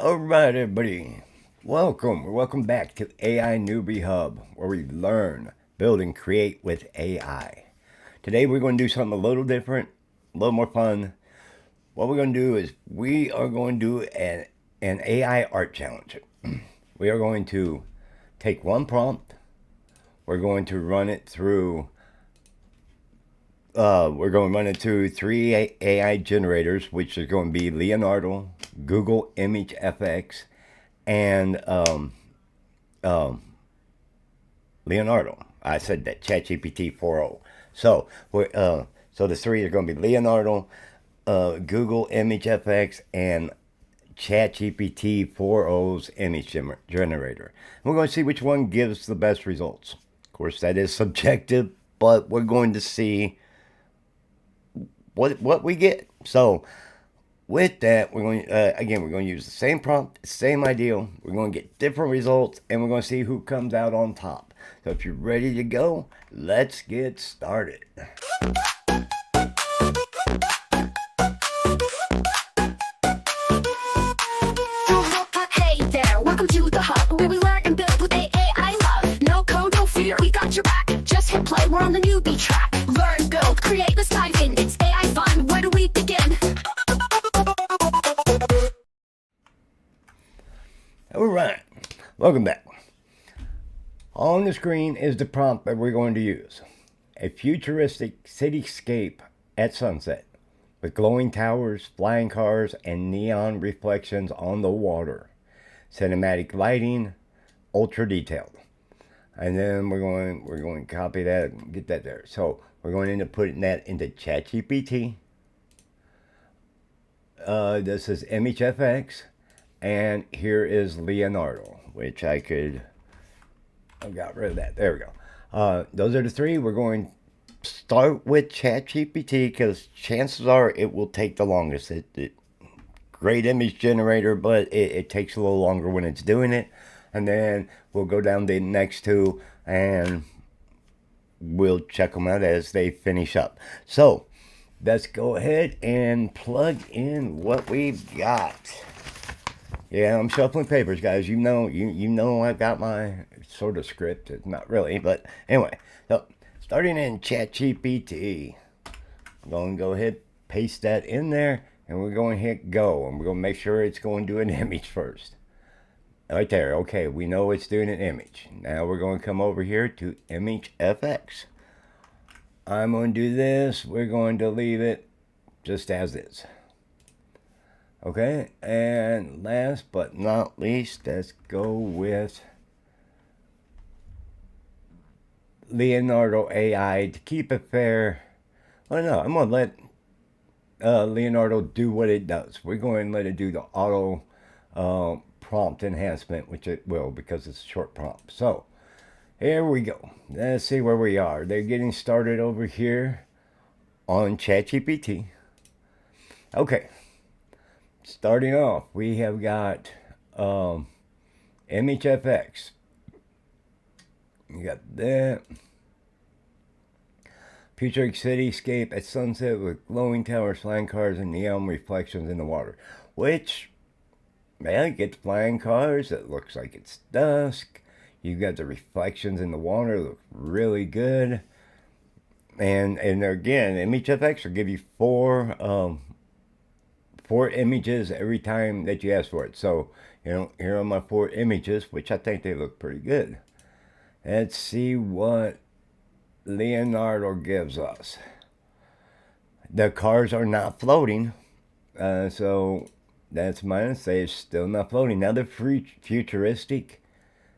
All right, everybody. Welcome back to AI Newbie Hub, where we learn, build, and create with AI. Today, we're going to do something a little different, a little more fun. What we're going to do is we are going to do an AI art challenge. We are going to take one prompt. We're going to run it through. We're going to run it through three AI generators, which is going to be Leonardo, Google ImageFX, and Leonardo. I said that ChatGPT 4.0. So the three are going to be Leonardo, Google ImageFX, and ChatGPT 4.0's image generator. And we're going to see which one gives the best results. Of course, that is subjective, but we're going to see what we get. So with that, we're going we're going to use the same prompt, same idea. We're going to get different results, and we're going to see who comes out on top. So if you're ready to go, let's get started. Hey there, welcome to the hub where we learn and build with AI. Love, no code, no fear, we got your back. Just hit play, we're on the newbie track. Learn, build, create, let's dive in. It's AI fun. Where do we begin? All right, welcome back. On the screen is the prompt that we're going to use. A futuristic cityscape at sunset with glowing towers, flying cars, and neon reflections on the water. Cinematic lighting, ultra detailed. And then we're going to copy that and get that there. So we're going to end up putting that into ChatGPT. This is ImageFX, and here is Leonardo, which I got rid of that. There we go. Those are the three. We're going to start with ChatGPT because chances are it will take the longest. Great image generator, but it takes a little longer when it's doing it. And then we'll go down the next two and we'll check them out as they finish up. So let's go ahead and plug in what we've got. Yeah, I'm shuffling papers, guys. You know I've got my sort of script. It's not really, but anyway. So starting in ChatGPT, I'm going to go ahead, paste that in there, and we're going to hit go, and we're going to make sure it's going to do an image first. Right there. Okay, we know it's doing an image. Now we're going to come over here to ImageFX. I'm going to do this. We're going to leave it just as is. Okay, and last but not least, let's go with Leonardo AI to keep it fair. Well, no, I'm going to let Leonardo do what it does. We're going to let it do the auto prompt enhancement, which it will because it's a short prompt. So here we go. Let's see where we are. They're getting started over here on ChatGPT. Okay, starting off, we have got ImageFX. You got that. Futuristic cityscape at sunset with glowing towers, flying cars, and neon reflections in the water. Which, man, it gets flying cars. It looks like it's dusk. You got the reflections in the water. Look really good. And again, ImageFX will give you four images every time that you ask for it. So, here are my 4 images, which I think they look pretty good. Let's see what Leonardo gives us. The cars are not floating, so that's minus. They're still not floating. Now they're futuristic.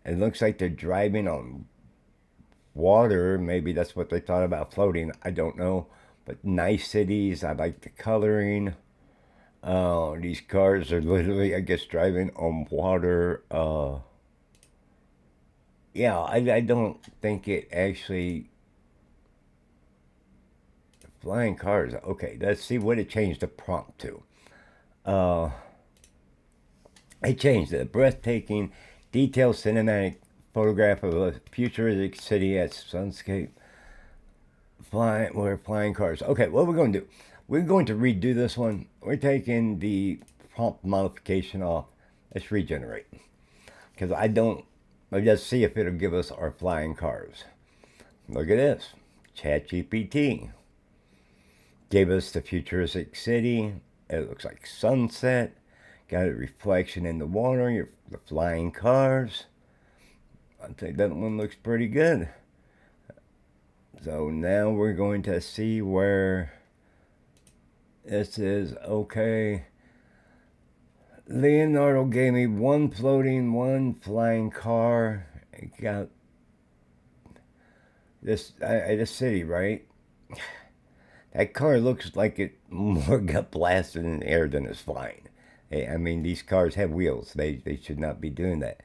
It looks like they're driving on water. Maybe that's what they thought about floating. I don't know. But nice cities. I like the coloring. These cars are literally, I guess, driving on water. Yeah, I don't think it actually... Flying cars. Okay, let's see what it changed the prompt to. It changed it. Breathtaking, detailed cinematic photograph of a futuristic city at sunscape. Flying cars. Okay, what we're going to do, we're going to redo this one. We're taking the prompt modification off, Let's regenerate. Because I just see if it'll give us our flying cars. Look at this. ChatGPT gave us the futuristic city. It looks like sunset. Got a reflection in the water. The flying cars. I think that one looks pretty good. So now we're going to see where this is. Okay. Leonardo gave me one floating, one flying car. It got this city, right? That car looks like it more got blasted in the air than it's flying. I mean, these cars have wheels. They should not be doing that.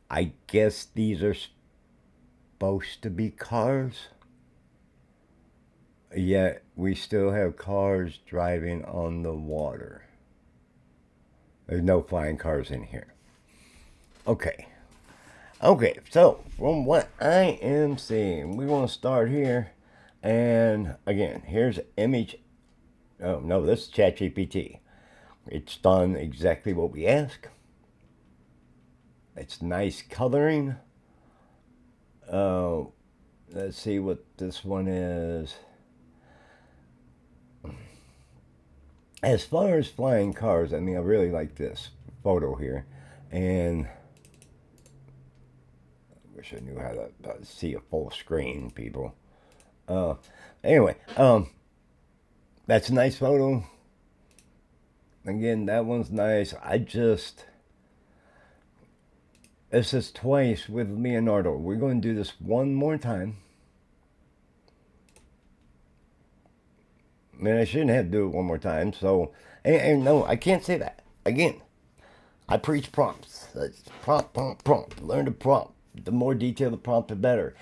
I guess these are supposed to be cars. Yet we still have cars driving on the water. There's no flying cars in here. Okay. Okay, so from what I am seeing, we're going to start here. And again, here's image. Oh, no, this is ChatGPT. It's done exactly what we asked. It's nice coloring. Let's see what this one is. As far as flying cars, I mean, I really like this photo here. And I wish I knew how to see a full screen, people. Anyway, that's a nice photo. Again, that one's nice. This is twice with Leonardo. We're going to do this one more time. I mean, I shouldn't have to do it one more time. So, and no, I can't say that. Again, I preach prompts. That's prompt, prompt, prompt. Learn to prompt. The more detailed the prompt, the better.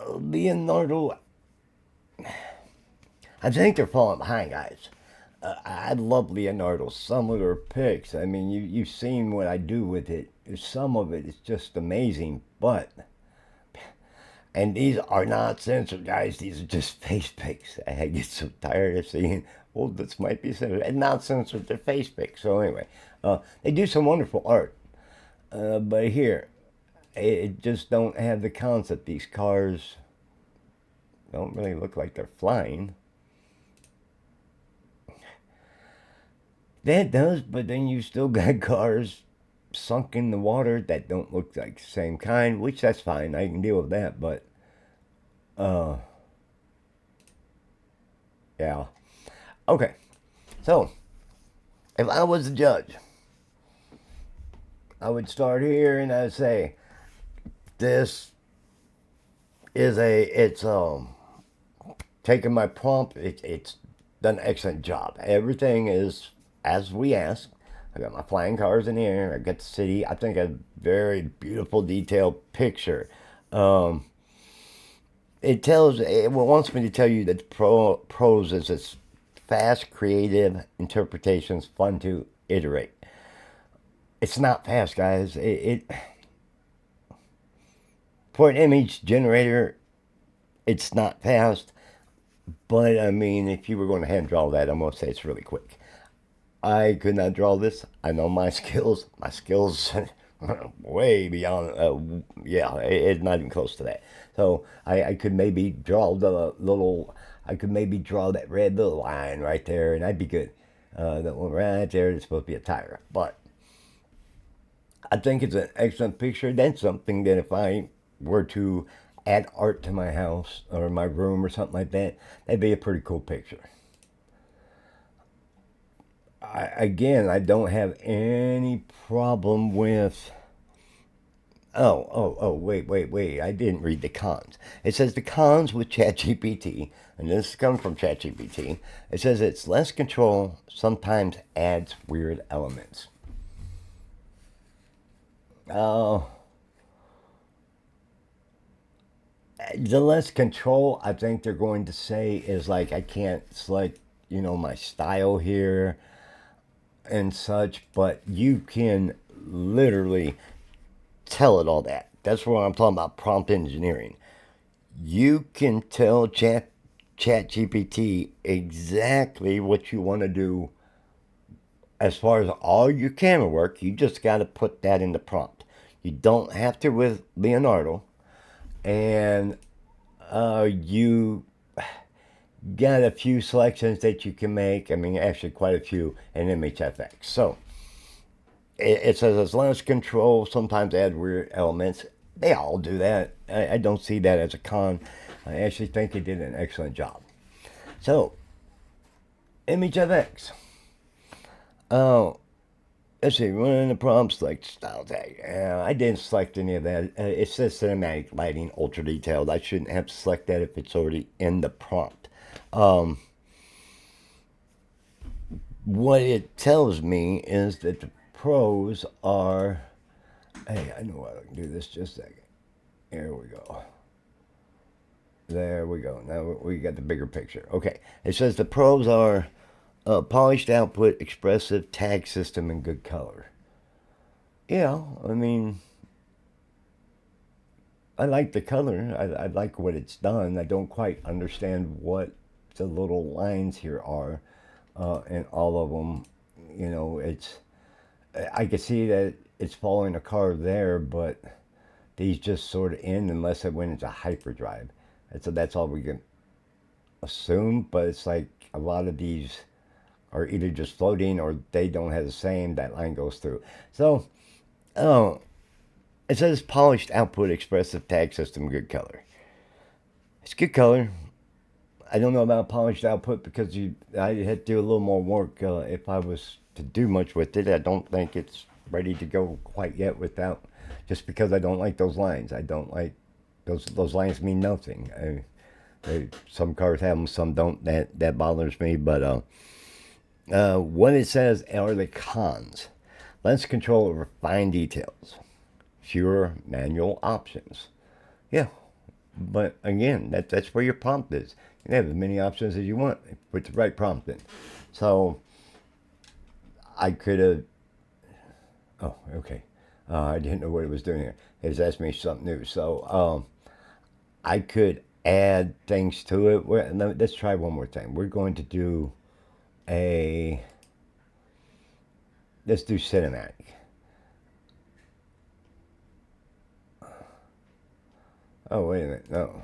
Leonardo, I think they're falling behind, guys. I love Leonardo. Some of their pics, I mean, you've seen what I do with it. Some of it is just amazing, but... And these are not censored, guys. These are just face pics. I get so tired of seeing, well, this might be censored. And not censored, they're face pics. So anyway, they do some wonderful art. But here, it just don't have the concept. These cars don't really look like they're flying. That does, but then you still got cars sunk in the water that don't look like the same kind, which that's fine. I can deal with that, but yeah. Okay. So, if I was a judge, I would start here and I'd say this is it's taking my prompt, it's done an excellent job. Everything is as we asked. I got my flying cars in here. I got the city. I think a very beautiful, detailed picture. It wants me to tell you that prose is this fast, creative interpretations, fun to iterate. It's not fast, guys. For an image generator, it's not fast. But I mean, if you were going to hand draw that, I'm going to say it's really quick. I could not draw this. I know my skills. My skills way beyond. Yeah, it's not even close to that. So I could maybe draw the little. I could maybe draw that red little line right there, and I'd be good. That one right there is supposed to be a tire. But I think it's an excellent picture. That's something that if I were to add art to my house or my room or something like that, that'd be a pretty cool picture. I don't have any problem with. Wait. I didn't read the cons. It says the cons with ChatGPT, and this comes from ChatGPT. It says it's less control, sometimes adds weird elements. The less control I think they're going to say is like I can't select, my style here and such, but you can literally tell it all that. That's what I'm talking about, prompt engineering. You can tell ChatGPT exactly what you want to do as far as all your camera work, you just got to put that in the prompt. You don't have to with Leonardo, and you got a few selections that you can make. I mean, actually, quite a few in ImageFX. So it says as long as control sometimes add weird elements. They all do that. I don't see that as a con. I actually think it did an excellent job. So, ImageFX. Oh, let's see. One of the prompts like style tag. I didn't select any of that. It says cinematic lighting, ultra detailed. I shouldn't have to select that if it's already in the prompt. What it tells me is that the pros are. Hey, I know I can do this just a second. Here we go. There we go. Now we got the bigger picture. Okay. It says the pros are polished output, expressive tag system, and good color. Yeah, I mean, I like the color. I like what it's done. I don't quite understand what the little lines here are, and all of them. You know, it's. I can see that it's following a car there, but these just sort of end unless it went into hyperdrive. And so that's all we can assume. But it's like a lot of these are either just floating or they don't have the same. That line goes through. So, oh, it says polished output, expressive tag system, good color. It's good color. I don't know about polished output because I had to do a little more work if I was to do much with it. I don't think it's ready to go quite yet without, just because I don't like those lines. I don't like those lines mean nothing. Some cars have them, some don't. That bothers me. But what it says are the cons: less control over fine details, fewer manual options. Yeah, but again, that's where your prompt is. You can have as many options as you want. Put the right prompt in. So I could have. Oh, okay. I didn't know what it was doing here. It was asking me something new. So I could add things to it. Let's try one more thing. We're going to do a. Let's do cinematic. Oh, wait a minute. No.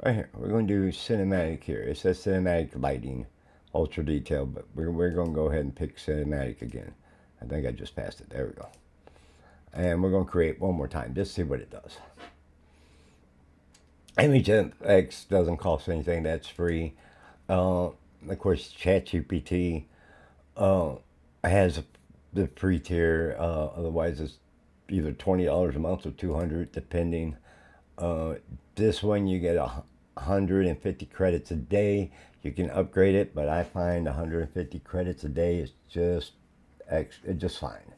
Right here. We're going to do cinematic here. It says cinematic lighting, ultra detail, but we're going to go ahead and pick cinematic again. I think I just passed it. There we go. And we're going to create one more time. Just see what it does. ImageFX doesn't cost anything. That's free. Of course, ChatGPT has the free tier. Otherwise, it's either $20 a month or $200, depending. This one you get 150 credits a day. You can upgrade it, but I find 150 credits a day is just fine.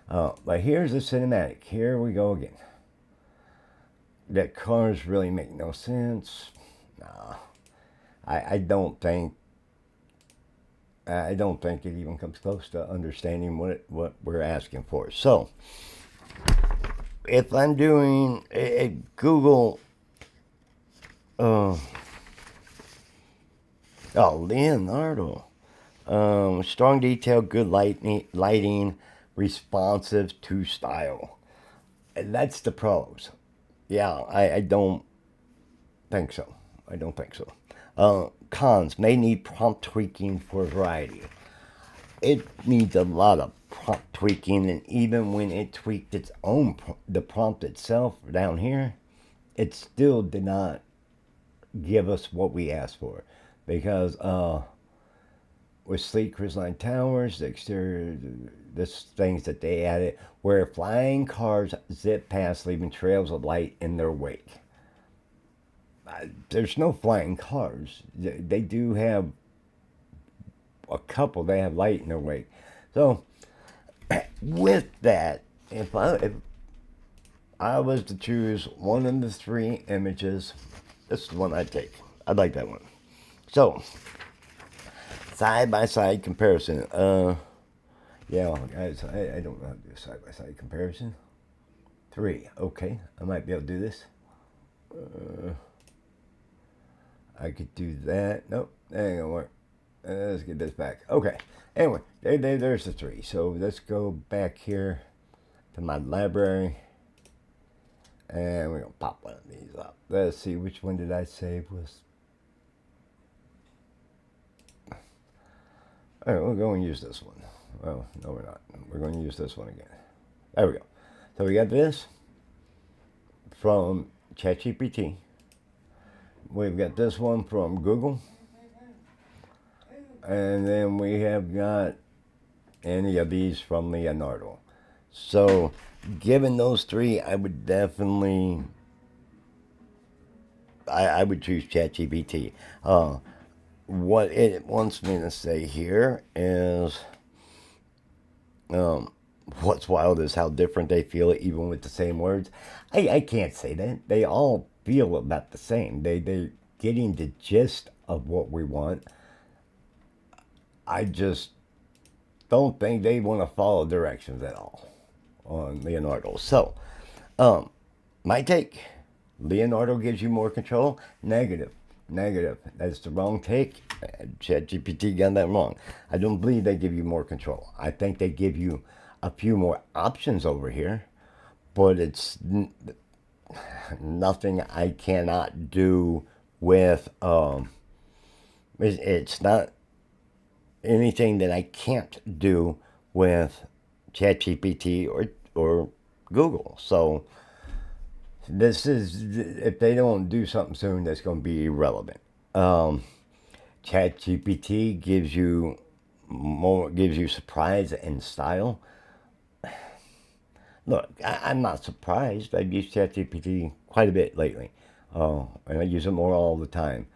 But here's the cinematic. Here we go again. That cars really make no sense. Nah, I don't think. I don't think it even comes close to understanding what we're asking for. So, if I'm doing a Google, oh, Leonardo, strong detail, good lighting, responsive to style. And that's the pros. Yeah, I don't think so. I don't think so. Cons may need prompt tweaking for variety. It needs a lot of prompt tweaking, and even when it tweaked its own the prompt itself down here, it still did not give us what we asked for, because with sleek crystalline towers, the exterior, the things that they added, where flying cars zip past, leaving trails of light in their wake. There's no flying cars. They do have a couple. They have light in their wake. So with that, if I was to choose one of the three images, this is the one I'd take. I'd like that one. So side by side comparison. Yeah, guys, I don't know how to do a side by side comparison. 3. Okay, I might be able to do this. I could do that. Nope, that ain't gonna work. Let's get this back. Okay. Anyway, there's the three. So let's go back here to my library. And we're going to pop one of these up. Let's see, which one did I save was... All right, we're going to use this one. Well, no, we're not. We're going to use this one again. There we go. So we got this from ChatGPT. We've got this one from Google. And then we have got any of these from Leonardo. So, given those three, I would definitely... I would choose ChatGPT. What it wants me to say here is... what's wild is how different they feel even with the same words. I can't say that. They all feel about the same. They're getting the gist of what we want. I just don't think they want to follow directions at all on Leonardo. So, my take, Leonardo gives you more control. Negative. Negative. That's the wrong take. ChatGPT got that wrong. I don't believe they give you more control. I think they give you a few more options over here, but it's nothing I cannot do with, it's not anything that I can't do with ChatGPT or Google. So this is, if they don't do something soon, that's going to be irrelevant. ChatGPT gives you more, gives you surprise and style. Look, I'm not surprised. I've used ChatGPT quite a bit lately, and I use it more all the time.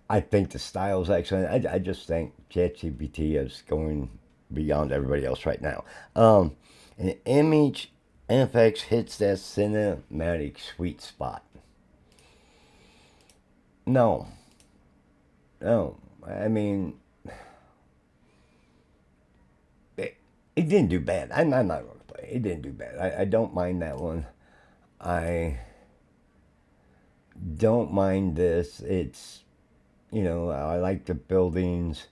I think the style is excellent. I just think ChatGPT is going beyond everybody else right now. And ImageFX hits that cinematic sweet spot. No. No. I mean, it didn't do bad. I'm not going to play. It didn't do bad. I don't mind that one. I don't mind this. It's, you know, I like the buildings.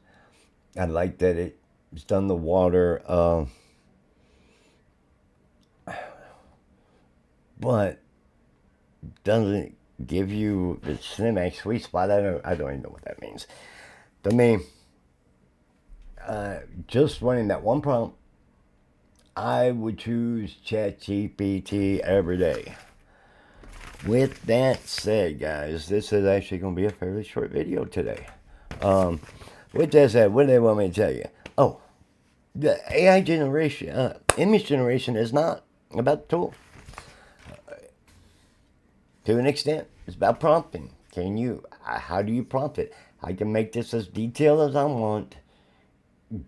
I like that it's done the water. But doesn't give you the cinematic sweet spot. I don't even know what that means. To me, just running that one prompt, I would choose ChatGPT every day. With that said, guys, this is actually going to be a fairly short video today. With that said, what do they want me to tell you? Oh, the AI generation, image generation is not about the tool. To an extent, it's about prompting. How do you prompt it? I can make this as detailed as I want,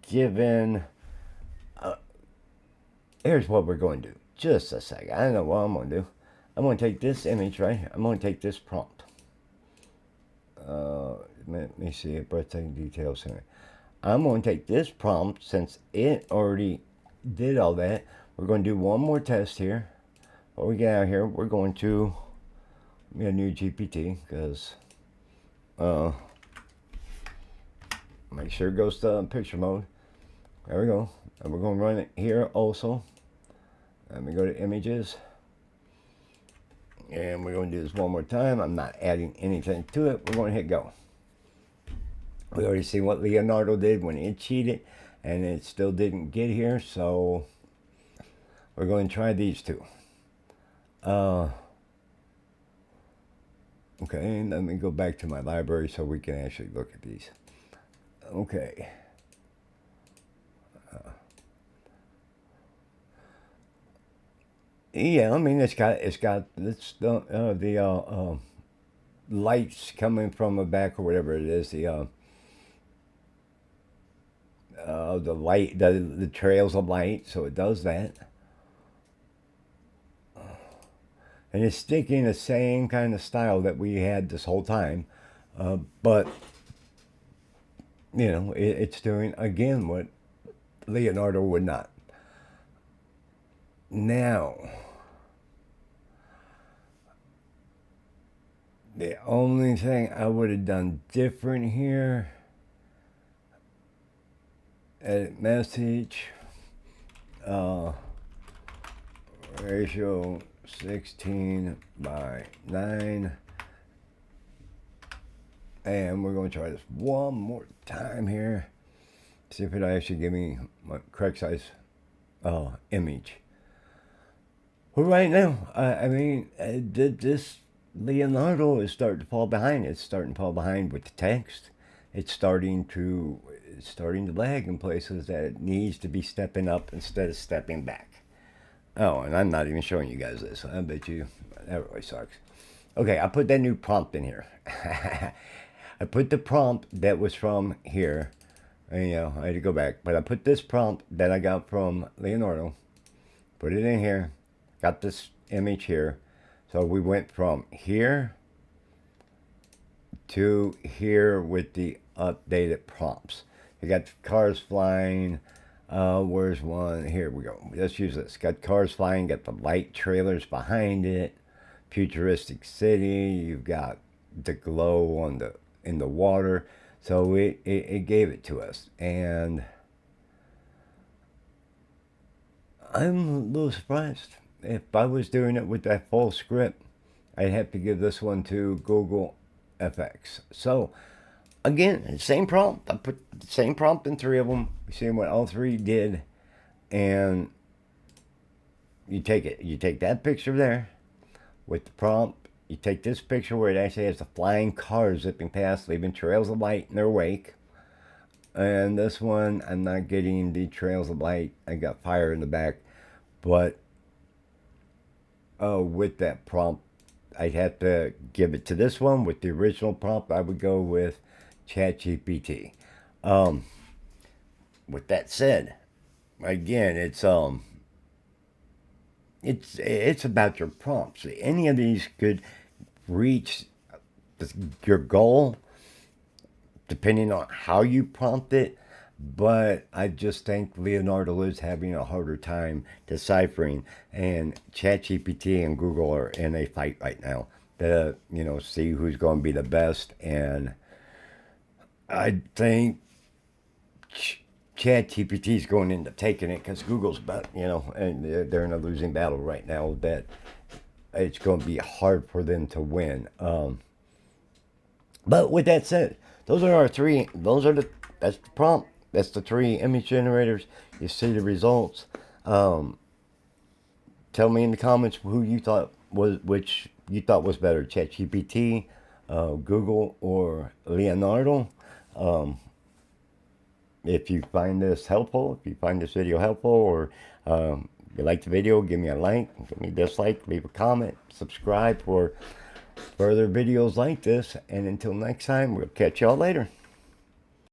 given, here's what we're going to do. Just a second. I don't know what I'm going to do. I'm going to take this image right here. I'm going to take this prompt. Let me see it. Breathtaking details here. I'm going to take this prompt, since it already did all that. We're going to do one more test here. Before we get out here, we're going to get a new GPT, because make sure it goes to picture mode. There we go. And we're going to run it here also. Let me go to images. And we're going to do this one more time. I'm not adding anything to it. We're going to hit go. We already see what Leonardo did when it cheated, and it still didn't get here. So we're going to try these two. Okay, let me go back to my library so we can actually look at these. Okay. Yeah, I mean it's got the lights coming from the back or whatever it is. The light, the trails of light. So it does that. And it's sticking the same kind of style that we had this whole time. But, you know, it's doing, again, what Leonardo would not. Now, The only thing I would have done different here, edit message, ratio 16 by 9. And we're going to try this one more time here. See if it actually give me my correct size image. Well, right now, I mean, this Leonardo is starting to fall behind. It's starting to fall behind with the text. It's starting to lag in places that it needs to be stepping up instead of stepping back. Oh, and I'm not even showing you guys this. I bet you that really sucks. Okay, I put that new prompt in here. I put the prompt that was from here. And, you know, I had to go back, but I put this prompt that I got from Leonardo. Put it in here. Got this image here. So we went from here to here with the updated prompts. You got cars flying. Where's one? Here we go. Let's use this. Got cars flying. Got the light trailers behind it. Futuristic city. You've got the glow on the in the water. So it gave it to us, and I'm a little surprised. If I was doing it with that full script, I'd have to give this one to Google FX. So again, same prompt. I put the same prompt in 3 of them. We see what all 3 did, and you take it. You take that picture there with the prompt. You take this picture where it actually has the flying cars zipping past, leaving trails of light in their wake. And this one, I'm not getting the trails of light. I got fire in the back. But with that prompt, I'd have to give it to this one. With the original prompt, I would go with ChatGPT. With that said, again, it's about your prompts. Any of these could reach your goal depending on how you prompt it, but I just think Leonardo is having a harder time deciphering, and ChatGPT and Google are in a fight right now to see who's going to be the best. And I think ChatGPT is going into taking it because Google's and they're in a losing battle right now. That it's going to be hard for them to win. But with that said, those are our 3. That's the prompt. That's the 3 image generators. You see the results. Tell me in the comments which you thought was better, ChatGPT, Google, or Leonardo. If you find this helpful, if you find this video helpful, or you like the video, give me a like, give me a dislike, leave a comment, subscribe for further videos like this. And until next time, we'll catch y'all later.